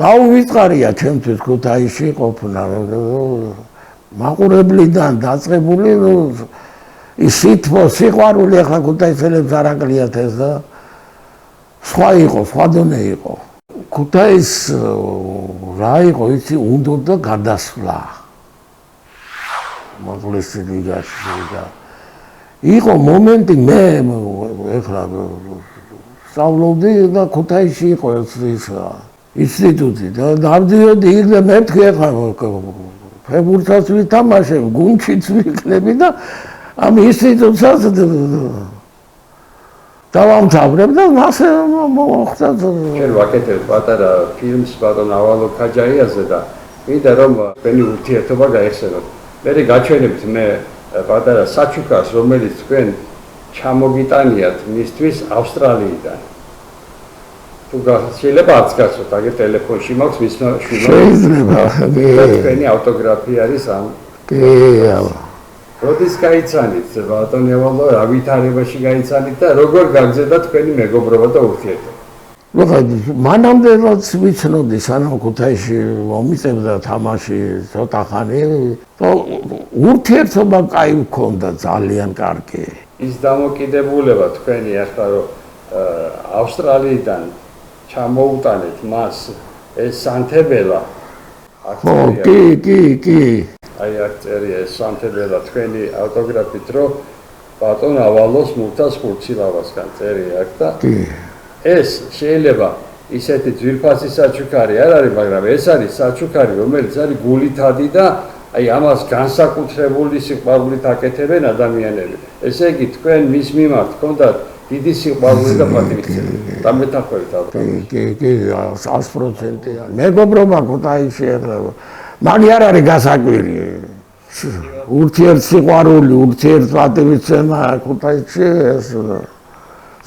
დაუვიწყარია ჩემთვის ქუთაისში ყოფნა. მაყურებლიდან დაწყებული ის სიყვარული ახლა ქუთაისელებს არ აკლიათ ეს და სხვა იყო, სხვა დონე იყო. ქუთაის რა იყო, იცი, უნდოდა გადასვლა. მოკლეს ლიგაში და იყო მომენტი მე ახლა სწავლობდი და ქუთაისში იყო ის ინსტიტუტი და დავდიოდი იქ და მეთქი ახლა ფეხბურთსაც ვითამაშებ, გუნდშიც ვიქნები და ამ ინსტიტუტსაც დავამთავრებ და მასე მოხდა. ჩვენ ვაკეთებთ პატარა ფილმს ბატონ ავალო ქაჯაიაზე და მინდა რომ თქვენი ურთიერთობა გაიხსენოთ. მე გაჩვენებთ მე პატარა საჩუქარს, რომელიც თქვენ ჩამოგიტანიათ მისთვის ავსტრალიიდან. თუ შეიძლება არც გასწოთ, აგერ ტელეფონში მაქვს მის შეიძლება. თქვენი ავტოგრაფი არის ამ. კი, როდის გაიცანით ბატონი ავალო, რა ვითარებაში გაიცანით და როგორ გაგზავნა თქვენი მეგობრობა და ურთიერთობა? მანამდე რაც ვიცნობდი, სანამ ქუთაისში მომიწევდა თამაში ცოტა ხანი, ურთიერთობა კაი მქონდა, ძალიან კარგი. ის დამოკიდებულება თქვენი ახლა რომ ავსტრალიიდან ჩამოუტანეთ მას ეს სანთებელა. კი. აი აქ წერია ეს სანთებელა თქვენი ავტოგრაფით რომ ბატონ ავალოს მურთას ხურცილავასგან წერია აქ და ეს შეიძლება ისეთი ძვირფასი საჩუქარი არ არის, მაგრამ ეს არის საჩუქარი, რომელიც არის გულითადი და აი ამას განსაკუთრებული სიყვარულით აკეთებენ ადამიანები. ესე იგი თქვენ მის მიმართ გქონდათ დიდი სიყვარული და პატივისცემა. დამეთანხმებით ალბათ. კი, 100%. მეგობრობა ქუთაისში მაგი არ არის გასაკვირი. ურთიერთსიყვარული, ურთიერთპატივისცემა ქუთაისში ეს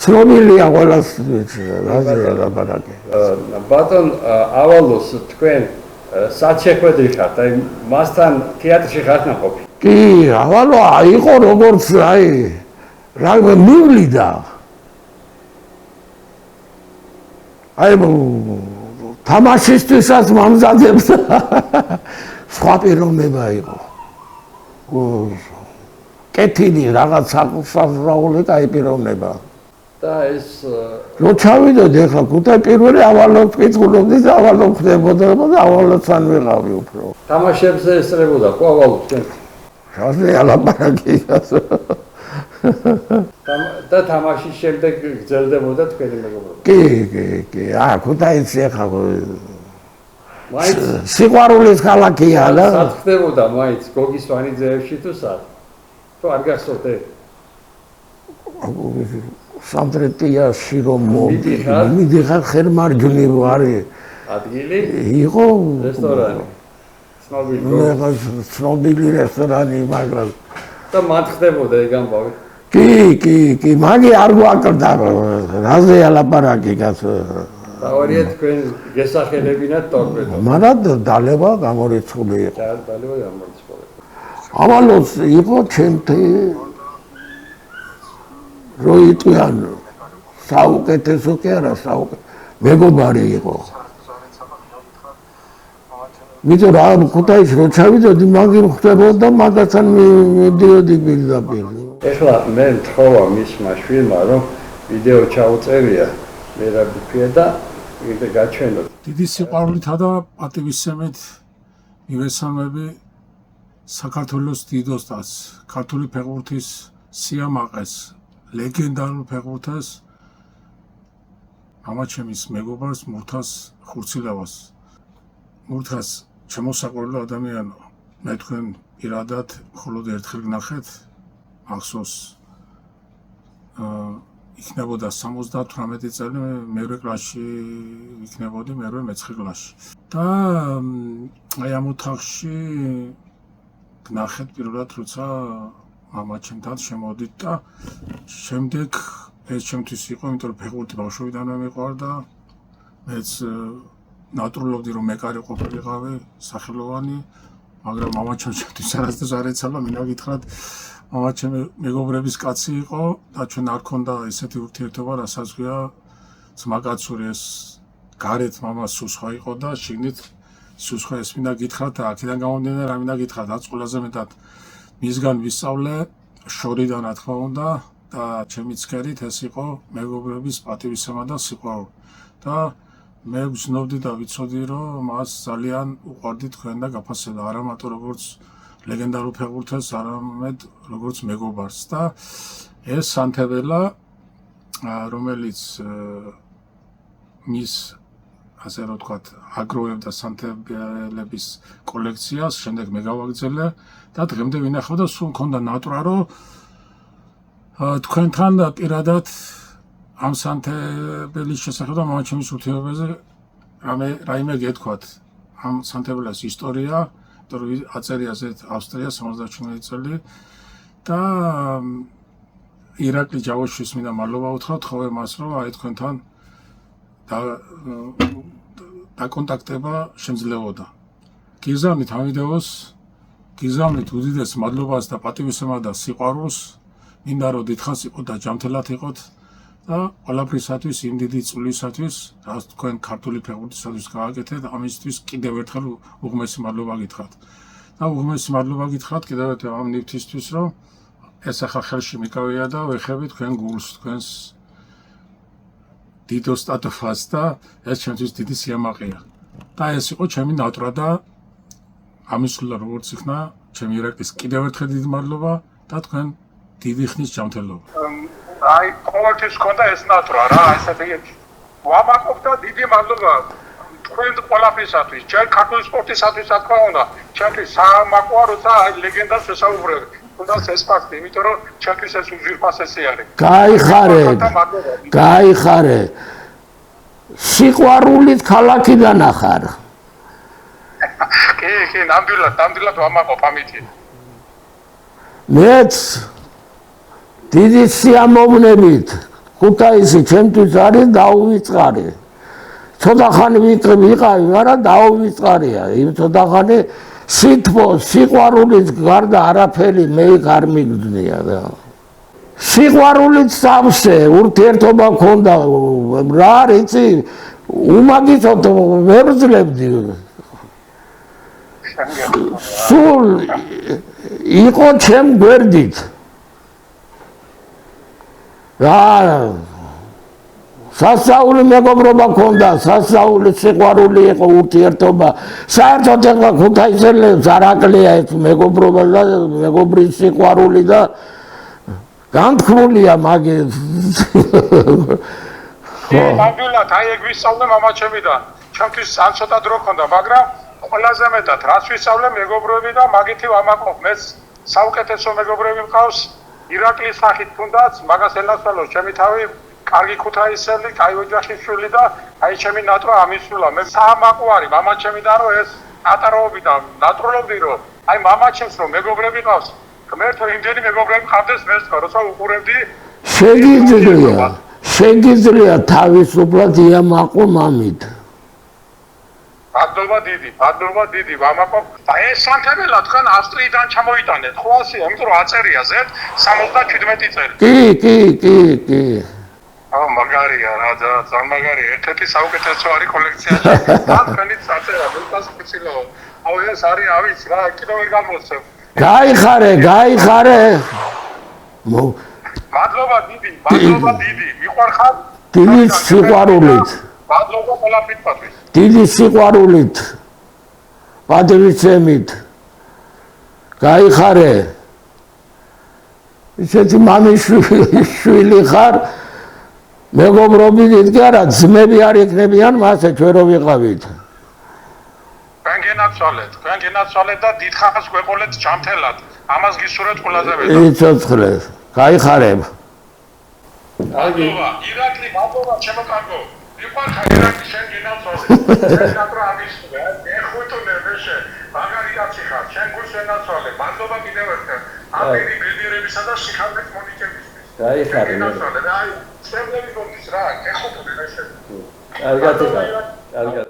ცნობილია ყველასთვის, რაზეა ლაპარაკი. ბატონ ავალოს თქვენ საჩეხვედრი ხართ, აი მასთან თეატრში ხართ ნაყოფი? კი, ავალო იყო როგორც აი რა მივლიდა. აი თამაშისთვისაც მომზადებს სხვა პიროვნება იყო. კეთილი რაღაც საკუთრებული კაი პიროვნება. და ეს რო ჩავიდოდი ახლა ქუთაი პირველი ავალოს კითხულობდი და ავალო ხდებოდა და ავალოსთან ვიყავი უფრო. თამაშებზე ესწრებოდა ხო ავალო თქვენ? რაზეა ლაპარაკი? და თამაშის შემდეგ გრძელდებოდა თქვენი მეგობრობა? კი. ქუთაისი ახლა მაინც სიყვარულის ქალაქია და სად ხდებოდა მაინც გოგის ვანიძეებში თუ სად? თუ არ გახსოვთ? სამტრეტიაში რომ მიდიხარ ხერმარჯვნივ არის ადგილი? იყო რესტორანი. ცნობილი რესტორანი, მაგრამ და მათ ხდებოდა ეგ ამბავი? კი, მაგი არ გვაკრდა, რაზეა ლაპარაკი კაცო. თავარია თქვენ გესახელებინათ ტორპედო. მაგრამ დალევა გამორიცხული იყო. დალევა გამორიცხული. ავალოს იყო ჩემთი რო იტყვიან საუკეთესო კი არა, მეგობარი იყო. მითო რა ქუთაისში რო ჩავიდოდი, მაგი ხდებოდა მაგასთან მიდიოდი პირდაპირ. ეხლა მე მთხოვა მისმა შვილმა რომ ვიდეო ჩაუწერია, მე რა ვიქია და იგივე გაჩვენოთ. დიდი სიყვარულითა და პატივისცემით მივესალმები საქართველოს დიდოსტას, ქართული ფეხბურთის სიამაყეს, ლეგენდარულ ფეხბურთელს, მამაჩემის მეგობარს მურთას ხურცილავას. მურთას შემოსაყვარლო ადამიანო, მე თქვენ პირადად მხოლოდ ერთხელ ვნახეთ, მახსოვს იქნებოდა 78 წელი, მერვე კლასში იქნებოდი, მერვე მეცხრე კლასში. და აი ამ ოთახში ვნახეთ პირველად, როცა მამაჩემთან შემოვიდით და შემდეგ ეს ჩემთვის იყო, იმიტომ რომ ფეხბურთი ბავშვობიდანვე მიყვარდა. მეც ნატრულობდი რომ მეკარე ყოფილიყავი, სახელოვანი, მაგრამ მამაჩემ ჩემთვის არასდროს არ ეცალა, მინდა გითხრათ, მამაჩემი მეგობრების კაცი იყო და ჩვენ არ ქონდა ესეთი ურთიერთობა, რასაც გვია ძმაკაცური ეს გარეთ მამა სუსხა იყო და შიგნით სუსხა ეს მინდა გითხრათ და აქედან გამომდინარე რა მინდა გითხრათ რაც ყველაზე მეტად მისგან ვისწავლე შორიდან რა თქმა უნდა და ჩემი ცქერით ეს იყო მეგობრების პატივისცემა და სიყვარული და მე ვზნობდი და ვიცოდი რომ მას ძალიან უყვარდი თქვენ და გაფასებდა არა მარტო როგორც ლეგენდარულ ფეხბურთელს არამედ როგორც მეგობარს და ეს სანთებელა რომელიც მის ასე რომ ვთქვათ აგროვებდა სანთებელების კოლექციას შემდეგ მე გავაგრძელე და დღემდე ვინახავ და სულ მქონდა ნატვრა რომ თქვენთან პირადად ამ სანთებელის შესახებ და მამაჩემის ურთიერთობაზე რაიმე გეთქვათ ამ სანთებელას ისტორია იმიტომ რომ აწერია ზეთ ავსტრია 77 წელი და ირაკლი ჯავოშვის მინდა მადლობა უთხრა თხოვე მას რომ აი თქვენთან დაკონტაქტება შემძლებოდა გიზამით ამ ვიდეოს გიზამით უდიდეს მადლობას და პატივისცემას და სიყვარულს მინდა რომ დიდხანს იყო და ჯანმრთელად იყოთ და ყველაფრისათვის იმ დიდი წვლილისათვის რაც თქვენ ქართული ფეხბურთისათვის გააკეთეთ ამისთვის კიდევ ერთხელ უღმესი მადლობა გითხრათ და უღმესი მადლობა გითხრათ კიდევ ერთხელ ამ ნივთისთვის რომ ეს ახლა ხელში მიკავია და ვეხები თქვენ გულს თქვენს დიდ ოსტატობას და ეს ჩემთვის დიდი სიამაყეა და ეს იყო ჩემი ნატრა და ამისულა როგორც იქნა ჩემი ირაკლის კიდევ ერთხელ დიდი მადლობა და თქვენ დიდი ხნის ჯანმრთელობა აი ყოველთვის ქონდა ეს ნატრა რა ესეთი ვამაყობ და დიდი მადლობა თქვენ ყველაფრისათვის ჩვენ ქართული სპორტისათვის რა თქმა უნდა ჩემთვის საამაყოა როცა აი ლეგენდას ვესაუბრებ თუნდაც ეს ფაქტი იმიტომ რომ ჩემთვის ეს უზირფასესი არის გაიხარე სიყვარულით ქალაქიდან ახარ კი ნამდვილად ვამაყობ ამითი მეც დიდი სიამოვნებით ქუთაისი ჩემთვის არის დაუვიწყარი ცოტა ხანი ვიყავი მაგრამ დაუვიწყარია იმ ცოტა ხანი სიყვარულით გარდა არაფერი მე არ მიგდნია და სიყვარულით სავსე ურთიერთობა მქონდა რა იცი უმაგისოდ ვებრძლებდი სულ იყო ჩემ გვერდით რა სასაული მეგობრობა მქონდა სასაული სიყვარული იყო ურთიერთობა საერთოდ ეხლა ქუთაისელებს არ აკლია ეს მეგობრობა და მეგობრის სიყვარული და განთქმულია მაგის ნამდვილად აი ეგ ვისწავლე მამაჩემიდან ჩემთვის ან ცოტა დრო ქონდა მაგრამ ყველაზე მეტად რაც ვისწავლე მეგობრები და მაგითი ვამაყობ მეც საუკეთესო მეგობრები მყავს ირაკლის სახით თუნდაც მაგას ელასვალო ჩემი თავი კარგი ქუთაისელი, კაი ოჯახის შვილი და აი ჩემი ნატრა ამისულა. მე საამაყო არის მამაჩემიდან რომ ეს ატარობიდან ნატრულობდი რომ აი მამაჩემს რომ მეგობრები ყავს. ღმერთო იმდენი მეგობრები ყავდეს მე თქო, როცა უყურებდი შეგიძლია თავისუფლად იამაყო მამით. მადლობა დიდი, ვამაყობ. და ეს სანთებელა თქვენ ავსტრიიდან ჩამოიტანეთ, ხო ასეა, იმიტომ რომ აწერია ზეთ 77 წელი. კი. მაგარია რა ძალიან მაგარია ერთ-ერთი საუკეთესო არის კოლექციაში თქვენიც აწერა ვულკანს ფიცილო აუ ეს არის ავიც რა კიდევ ვერ გამოსცემ გაიხარე მადლობა დიდი მიყვარხარ დიდი სიყვარულით მადლობა ყველაფრისთვის დიდი სიყვარულით პატივისცემით გაიხარე ისეთი მამიშვილი ხარ მეგობრობით კი არა ძმები არ იქნებიან მასე ჩვენ რო ვიყავით თქვენ გენაცვალეთ და დიდხანს გვეყოლეთ ჯანმრთელად ამას გისურვებთ ყველაზე მეტად იცოცხლეს გაიხარებ მადლობა ირაკლი მადლობა ჩემო კარგო მიყვარხარ ირაკლი შენ გენაცვალე შენ ნატრა ამისურვე ეხუთუნე მეშე მაგარი კაცი ხარ შენ გულს ენაცვალე მადლობა კიდევ ერთხელ ამერი ბედიერებისა და სიხარბის მონიჭებისთვის გაიხარე აი, შემდეგი გონდის რა, ეხუთუნე მეშე. კარგად.